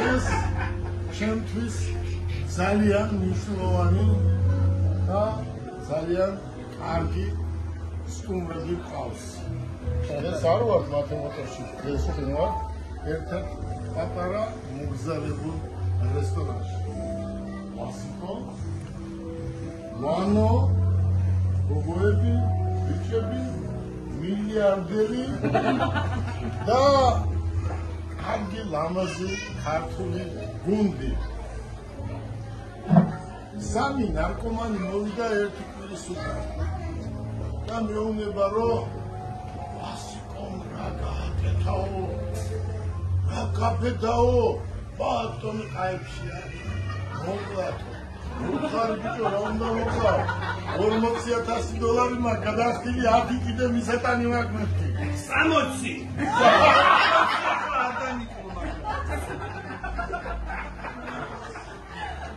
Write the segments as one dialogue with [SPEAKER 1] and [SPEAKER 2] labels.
[SPEAKER 1] ეს ჩემთვის ძალიან მნიშვნელოვანი და ძალიან კარგი სტუმრები ყავს. ეს არ ვარ მათი მოწოში, ეს ვარ ერთ-ერთ პატარა მოგზაურობ რესტორანში. ვასიკო, ვანო, გოგოები, ბიჭები, მილიარდერი და კარგი ლამაზი ქართული გუნდი. სამი ნარკომანი მოვიდა ერთი კვირის უკან და მეუბნება რომ ვასიკომ რა გააკეთაო, რა გაფედაო, ბატონი ყაებში არის, მოკლათო. უხარ ბიჭო რა უნდა მოკლა? $40,000 მაქვს გადახდილი, 10 კიდე მისეტანი მაქვს მეთქი.
[SPEAKER 2] 60.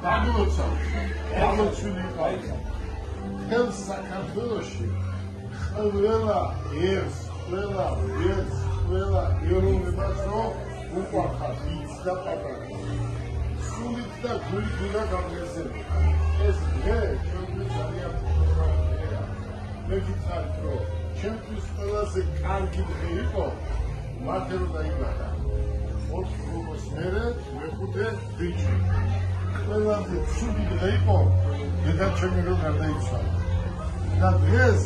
[SPEAKER 1] დაგლოცა, დაგლოცული ყავს. თელ საქართველოში ყველა ერს, ყველა ეროვნებას რომ უყვარხარ ის და პატარა. სულით და გულით უნდა გამგეზები. ეს დღე ჩვენთვის ძალიან პოპულარულია. მე გითხარით რომ ჩემთვის ყველაზე კარგი დღე იყო მათე რომ დაიბადა. 4 გოგოს მერე მეხუთე ბიჭი. ყველაზე ცუდი დღე იყო დედაჩემი რომ გარდაიცვალა. და დღეს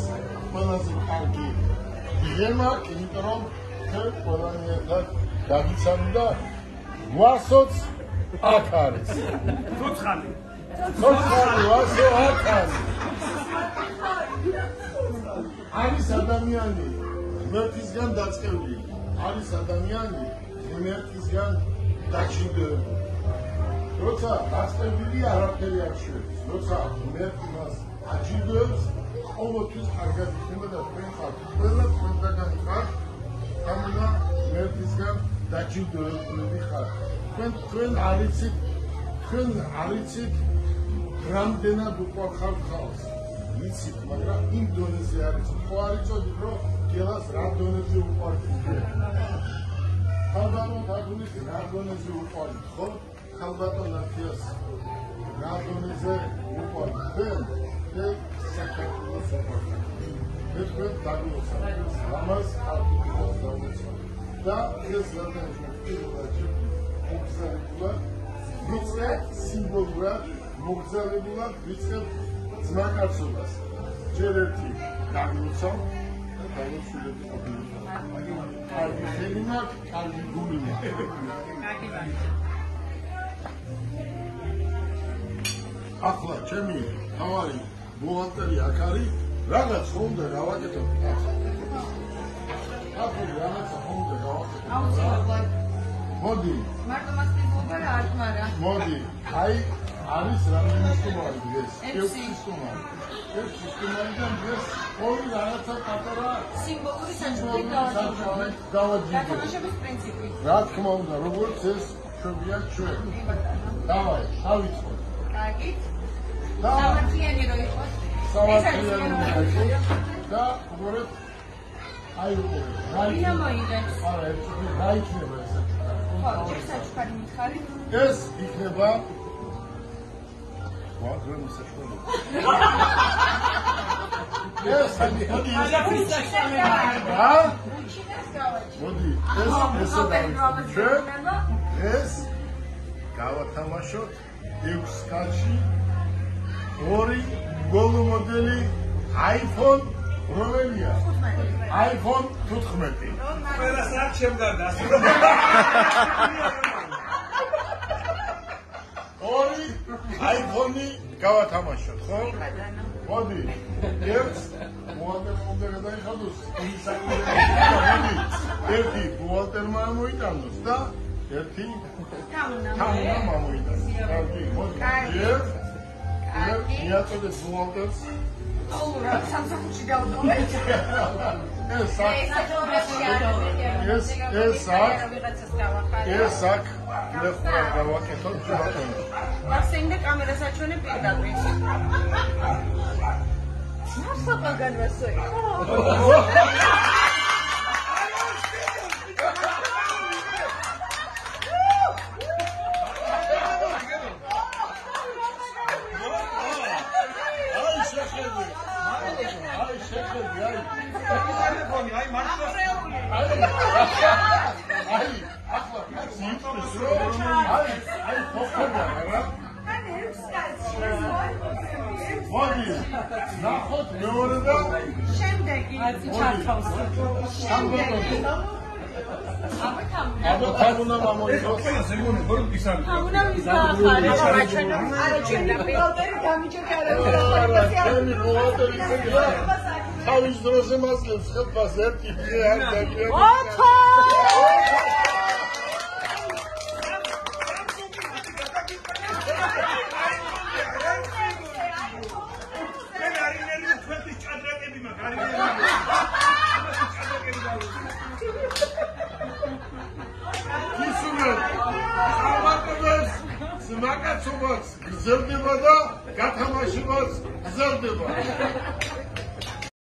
[SPEAKER 1] ყველაზე კარგი დღე მაქვს, იმიტომ რომ ჩვენ ყველანი ერთად დაგიცანი და ვასოც აქ არის.
[SPEAKER 2] ცოცხალი,
[SPEAKER 1] ვასო აქ არის. არის ადამიანი ღმერთისგან დაწყებული, არის ადამიანი ღმერთისგან დაჩინდებული. როცა დაწყებული არაფერი არ შეეძლოს, როცა ღმერთი მას აჩინდებს, ყოველთვის კარგად იქნება და თქვენ ხართ ყველა თქვენგან ხართ, ამიტომ ღმერთისგან დაჩინდებული ხართ. თქვენ არიცით რამდენად უყვარხართ ხალხს. ვიცით, მაგრამ იმ დონეზე არიცით. ხო არ იცოდით, რომ გელას რა დონეზე უყვართ? ხალბატონ დაგუნით რა დონეზე უყვართ, ხო? ხალბატონ აფიას რა დონეზე უყვართ? თქვენ საქართველოს უყვართ. თქვენ დაგლოცავთ ამას არტიკულს დავუცავთ. და ეს გადაიხადეთ მოგზაურობულად, ვიცხებ სიმბოლურად, მოგზაურობულად ვიცხებ ძმაკაცობას. ჯერ ერთი დაგლოცავ და დაგლოცულები ყოფილიყო. კარგი ხელი მაქვს, კარგი გული მაქვს. ახლა ჩემი თავარი ბუღალტერი აქ არის, რაღაც ხონდა გავაკეთო. ახლა რაღაცა ხონდა გავაკეთო.
[SPEAKER 3] აუცილებლად.
[SPEAKER 1] მოდი.
[SPEAKER 3] მარტო მას პიზულობა რა არ თმარა.
[SPEAKER 1] მოდი. აი არის რამდენი სტუმარი დღეს?
[SPEAKER 3] 6
[SPEAKER 1] სტუმარი. 6 სტუმარიდან დღეს ორი რაღაცა პატარა
[SPEAKER 3] სიმბოლური საჭმელი დავაჯერეთ. გათამაშების პრინციპი.
[SPEAKER 1] რა თქმა უნდა, როგორც ეს ჩვენია ჩვენ. დავაი, დავიწყოთ.
[SPEAKER 3] კარგი. სამართლიანი რო იყოს.
[SPEAKER 1] სამართლიანი და უბრალოდ აი
[SPEAKER 3] ვინა მოიგებს.
[SPEAKER 1] არა, ერთი რა იქნება ეს?
[SPEAKER 3] ხო, საჩუქარი მითხარი.
[SPEAKER 1] ეს იქნება ვაგრამის საშუალება. ეს მოდი ეს გავათამაშოთ 6 კაცი 2 გოლო მოდელი iPhone რომელია? iPhone 15.
[SPEAKER 2] ყველა საათ შემგარდა.
[SPEAKER 1] ორი iPhone-ი გავათამაშოთ, ხო? მოდი. ერთ ბუალტერმა გადაიხადოს ისაკურები. ერთი ბუალტერმა მოიტანოს და ერთი თამუნა მომოიტანოს. კარგი, მოდი. კარგი. მიაწოდეთ ბუალტერს.
[SPEAKER 3] აუ რა სამსახურში გავდოვეთ.
[SPEAKER 1] ეს აქ ლეხურა გავაკეთოთ ბატონო.
[SPEAKER 3] მაქსიმ და კამერას აჩვენე პირდაპირ. ნახსა განვასოი.
[SPEAKER 2] აი მართლა
[SPEAKER 1] აი ახლა სიტყვის რომ აი ხოხობა რა მოდი ნახოთ მეორე და
[SPEAKER 3] შემდეგი
[SPEAKER 1] ჩართავს
[SPEAKER 3] შემდეგი
[SPEAKER 1] აბა თამუნა მამოიღოს
[SPEAKER 2] ყველა ზეგონი ბორ ისარი
[SPEAKER 3] თამუნა ვიზახარე არა ჩვენ პილოტები გამიჩეკარა
[SPEAKER 1] ჩემი ბუღალტერი ხდება თავის დროზე მასლებს ხელფას ერთი დღე არ დაგიარეთ ზმაკაცობას გრძელდება და გათამაშებას გრძელდება.